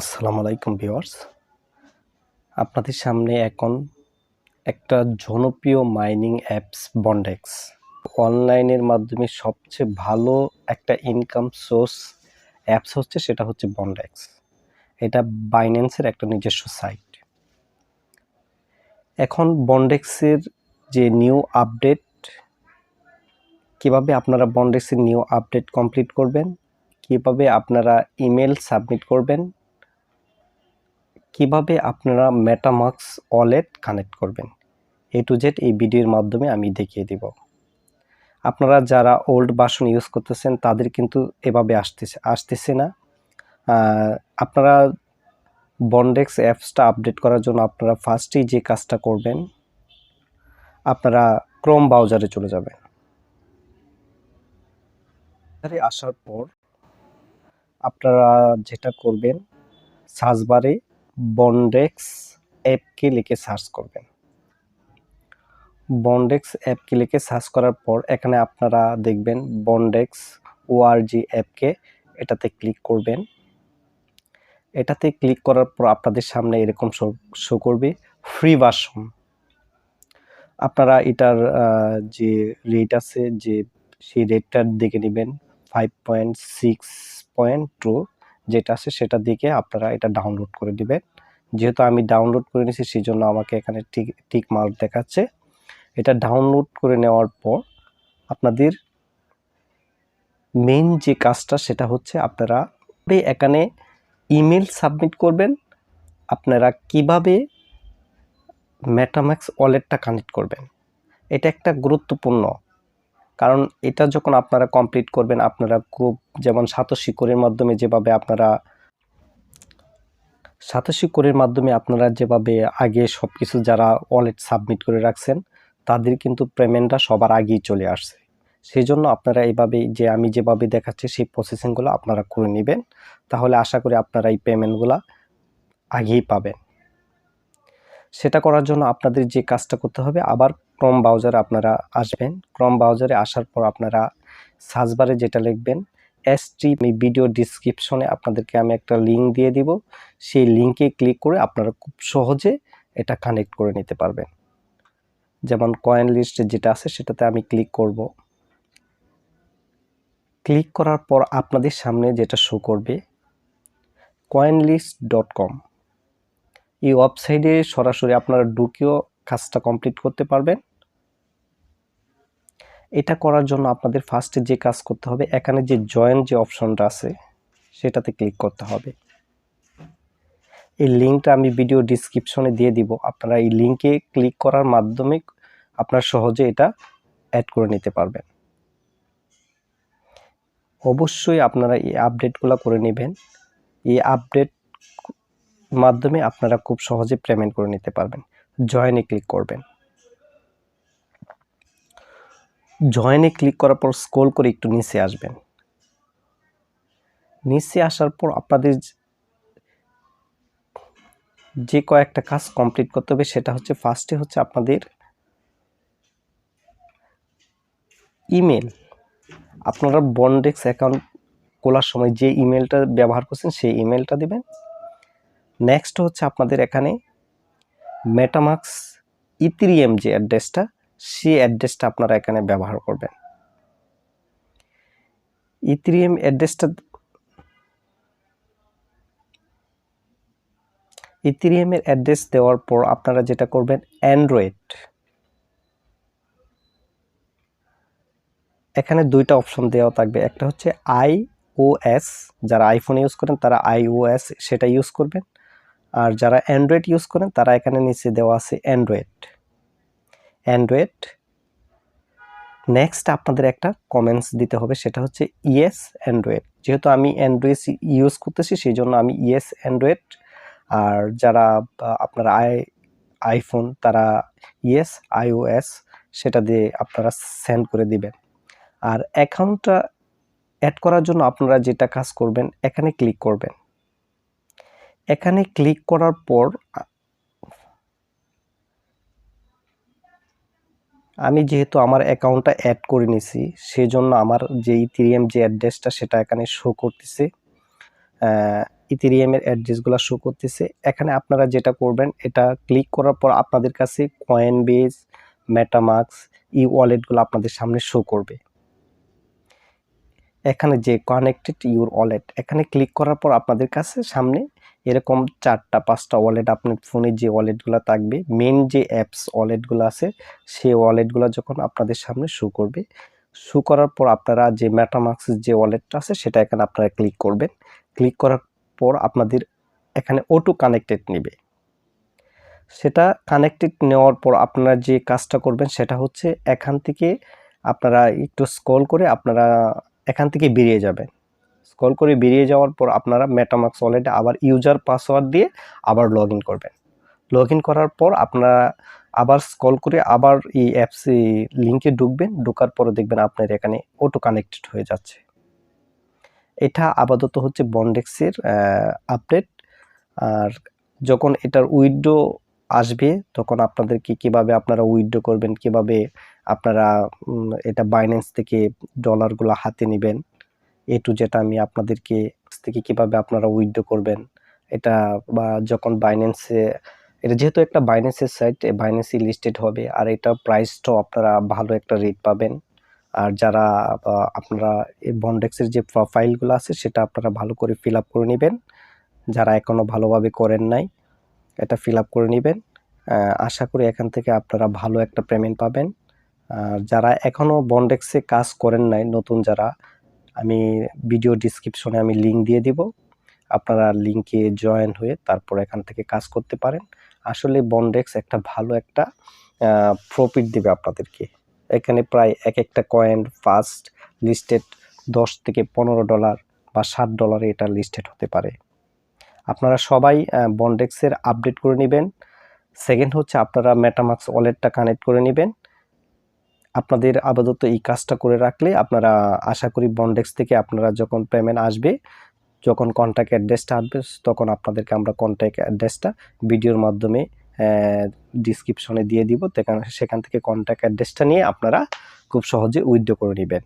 আসসালামু আলাইকুম ভিউয়ার্স, আপনাদের সামনে এখন একটা জনপ্রিয় মাইনিং অ্যাপস বন্ডেক্স। অনলাইনের মাধ্যমে সবচেয়ে ভালো একটা ইনকাম সোর্স অ্যাপস হচ্ছে সেটা হচ্ছে বন্ডেক্স। এটা বাইন্যান্সের একটা নিজস্ব সাইট। এখন বন্ডেক্সের যে নিউ আপডেট, কিভাবে আপনারা বন্ডেক্সের নিউ আপডেট কমপ্লিট করবেন, কিভাবে আপনারা ইমেল সাবমিট করবেন, কিভাবে আপনারা মেটামাস্ক ওয়ালেট কানেক্ট করবেন, এ টু জেড এই ভিডিওর মাধ্যমে আমি দেখিয়ে দিব। আপনারা যারা ওল্ড ভার্সন ইউজ করতেছেন তাদের কিন্তু এভাবে আসতেছে না। আপনারা বন্ডেক্স অ্যাপসটা আপডেট করার জন্য আপনারা ফার্স্টেই যে কাজটা করবেন, আপনারা ক্রোম ব্রাউজারে চলে যাবেন। আসার পর আপনারা যেটা করবেন, সার্চ বারে বন্ডেক্স অ্যাপকে লিখে সার্চ করবেন। বন্ডেক্স অ্যাপকে লিখে সার্চ করার পর এখানে আপনারা দেখবেন বন্ডেক্স ওআরজি অ্যাপকে, এটাতে ক্লিক করবেন। এটাতে ক্লিক করার পর আপনাদের সামনে এরকম শো করবে ফ্রি ভার্সন। আপনারা এটার যে রেট আছে যে সেই রেটটা দেখে নেবেন, 5.6.2 যেটা আছে সেটা দেখে আপনারা এটা ডাউনলোড করে নেবেন। যেহেতু আমি ডাউনলোড করে নিয়েছি সেই জন্য আমাকে এখানে টিক মার্ক দেখাচ্ছে। এটা ডাউনলোড করে নেওয়ার পর আপনাদের মেইন যে কাজটা সেটা হচ্ছে আপনারা এখানে ইমেল সাবমিট করবেন। আপনারা কিভাবে মেটামাস্ক ওয়ালেটটা কানেক্ট করবেন, এটা একটা গুরুত্বপূর্ণ, কারণ এটা যখন আপনারা কমপ্লিট করবেন আপনারা খুব যেমন সাতোশি কোরের মাধ্যমে যেভাবে আগে সব কিছু যারা ওয়ালেট সাবমিট করে রাখছেন তাদের কিন্তু পেমেন্টটা সবার আগেই চলে আসছে। সেই জন্য আপনারা এইভাবে যে আমি যেভাবে দেখাচ্ছি সেই প্রসেসিংগুলো আপনারা করে নেবেন, তাহলে আশা করি আপনারা এই পেমেন্টগুলো আগেই পাবেন। সেটা করার জন্য আপনাদের যে কাজটা করতে হবে, আবার ক্রোম ব্রাউজারে আপনারা আসবেন। ক্রোম ব্রাউজারে আসার পর আপনারা সার্চ বারে যেটা লিখবেন ভিডিও ডিসক্রিপশনে আপনাদেরকে আমি একটা লিঙ্ক দিয়ে দিব, সেই লিঙ্কে ক্লিক করে আপনারা খুব সহজে এটা কানেক্ট করে নিতে পারবেন। যেমন কয়েন লিস্ট যেটা আছে সেটাতে আমি ক্লিক করব। ক্লিক করার পর আপনাদের সামনে যেটা শো করবে coinlist.com, এই ওয়েবসাইটে সরাসরি আপনারা ঢুকেও কাজটা কমপ্লিট করতে পারবেন। এটা করার জন্য আপনাদের ফার্স্টে যে কাজ করতে হবে, এখানে যে জয়েন যে অপশনটা আছে সেটাতে ক্লিক করতে হবে। এই লিঙ্কটা আমি ভিডিও ডিসক্রিপশনে দিয়ে দিব, আপনারা এই লিঙ্কে ক্লিক করার মাধ্যমে আপনারা সহজে এটা অ্যাড করে নিতে পারবেন। অবশ্যই আপনারা এই আপডেটগুলো করে নেবেন। এই আপডেট মাধ্যমে আপনারা খুব সহজে পেমেন্ট করে নিতে পারবেন। জয়েনে ক্লিক করবেন। জয়েনে ক্লিক করার পর স্ক্রল করে একটু নিচে আসবেন। নিচে আসার পর আপনাদের যে কয়েকটা কাজ কমপ্লিট করতে হবে, সেটা হচ্ছে ফার্স্টে হচ্ছে আপনাদের ইমেল। আপনারা বন্ডেক্স অ্যাকাউন্ট খোলার সময় যে ইমেলটা ব্যবহার করছেন সেই ইমেলটা দিবেন। নেক্সট হচ্ছে আপনাদের এখানে মেটামাস্ক ইথেরিয়াম যে অ্যাড্রেসটা, সেই অ্যাড্রেসটা আপনারা এখানে ব্যবহার করবেন। ইথেরিয়াম ইথেরিয়ামের অ্যাড্রেস দেওয়ার পর আপনারা যেটা করবেন, অ্যান্ড্রয়েড, এখানে দুইটা অপশন দেওয়া থাকবে। একটা হচ্ছে iOS, যারা আইফোন ইউজ করেন তারা iOS সেটা ইউজ করবেন, আর যারা অ্যান্ড্রয়েড ইউজ করেন তারা এখানে নিচে দেওয়া আছে অ্যান্ড্রয়েড। নেক্সট আপনাদের একটা কমেন্টস দিতে হবে, সেটা হচ্ছে ইয়েস অ্যান্ড্রয়েড। যেহেতু আমি অ্যান্ড্রয়েড ইউজ করতেছি সেই জন্য আমি ইয়েস অ্যান্ড্রয়েড, আর যারা আপনারা আইফোন তারা ইয়েস iOS সেটা দিয়ে আপনারা সেন্ড করে দিবেন। আর অ্যাকাউন্টটা অ্যাড করার জন্য আপনারা যেটা কাজ করবেন, এখানে ক্লিক করবেন। এখানে ক্লিক করার পর আমি যেহেতু আমার অ্যাকাউন্টটা অ্যাড করে নিছি সেই জন্য আমার যে ইথেরিয়াম যে অ্যাড্রেসটা সেটা এখানে শো করতেছে। ইথেরিয়ামের অ্যাড্রেসগুলো শো করতেছে। এখানে আপনারা যেটা করবেন, এটা ক্লিক করার পর আপনাদের কাছে কয়েনবেজ, মেটামাস্ক, ই ওয়ালেটগুলো আপনাদের সামনে শো করবে। এখানে যে কানেক্টেড ইউর ওয়ালেট, এখানে ক্লিক করার পর আপনাদের কাছে সামনে এরকম 4টা-5টা ওয়ালেট, আপনার ফোনে যে ওয়ালেটগুলো থাকবে, মেন যে অ্যাপস ওয়ালেটগুলো আছে, সেই ওয়ালেটগুলো যখন আপনাদের সামনে শো করবে, শো করার পর আপনারা যে মেটামাস্ক যে ওয়ালেটটা আছে সেটা এখানে আপনারা ক্লিক করবেন। ক্লিক করার পর আপনাদের এখানে অটো কানেক্টেড নেবে। সেটা কানেক্টেড নেওয়ার পর আপনারা যে কাজটা করবেন সেটা হচ্ছে এখান থেকে আপনারা একটু স্ক্রল করে আপনারা এখান থেকে বেরিয়ে যাবেন। স্ক্রল করে বেরিয়ে যাওয়ার পর আপনারা মেটামাস্ক ওয়ালেটে আবার ইউজার পাসওয়ার্ড দিয়ে আবার লগ ইন করবেন। লগ ইন করার পর আপনারা আবার স্ক্রল করে আবার এই অ্যাপসে লিঙ্কে ঢুকবেন। ঢোকার পরে দেখবেন আপনার এখানে অটো কানেক্টেড হয়ে যাচ্ছে। এটা আপাতত হচ্ছে বন্ডেক্সের আপডেট। আর যখন এটার উইথড্র আসবে তখন আপনাদেরকে কিভাবে আপনারা উইথড্র করবেন, কিভাবে আপনারা এটা বাইন্যান্স থেকে ডলারগুলো হাতে নেবেন, এ টু জেড আমি আপনাদেরকে থেকে কিভাবে আপনারা উইথড্র করবেন এটা, বা যখন বাইন্যান্সে এটা যেহেতু একটা বাইন্যান্সের সাইট, বাইন্যান্সে লিস্টেড হবে আর এটা প্রাইসটাও আপনারা ভালো একটা রেট পাবেন। আর যারা আপনারা এই বন্ডেক্সের যে প্রোফাইলগুলো আছে সেটা আপনারা ভালো করে ফিল আপ করে নেবেন। যারা এখনও ভালোভাবে করেন নাই এটা ফিল আপ করে নেবেন। আশা করি এখান থেকে আপনারা ভালো একটা পেমেন্ট পাবেন। যারা এখনও বন্ডেক্সে কাজ করেন নাই, নতুন যারা, আমি ভিডিও ডিসক্রিপশনে আমি লিঙ্ক দিয়ে দিব, আপনারা লিঙ্কে জয়েন হয়ে তারপর এখান থেকে কাজ করতে পারেন। আসলে বন্ডেক্স একটা ভালো একটা প্রফিট দেবে আপনাদেরকে। এখানে প্রায় এক একটা কয়েন ফার্স্ট লিস্টেড $10 থেকে $15 বা $7 এটা লিস্টেড হতে পারে। আপনারা সবাই বন্ডেক্সের আপডেট করে নেবেন। সেকেন্ড হচ্ছে আপনারা মেটামাস্ক ওয়ালেটটা কানেক্ট করে নেবেন। আপনাদের আপাতত এই কাজটা করে রাখলে আপনারা আশা করি বন্ডেক্স থেকে আপনারা যখন পেমেন্ট আসবে, যখন কন্ট্যাক্ট অ্যাড্রেসটা আসবে তখন আপনাদেরকে আমরা কন্ট্যাক্ট অ্যাড্রেসটা ভিডিওর মাধ্যমে ডিসক্রিপশনে দিয়ে দিব। সেখান থেকে কন্ট্যাক্ট অ্যাড্রেসটা নিয়ে আপনারা খুব সহজে উইথড্র করে নেবেন।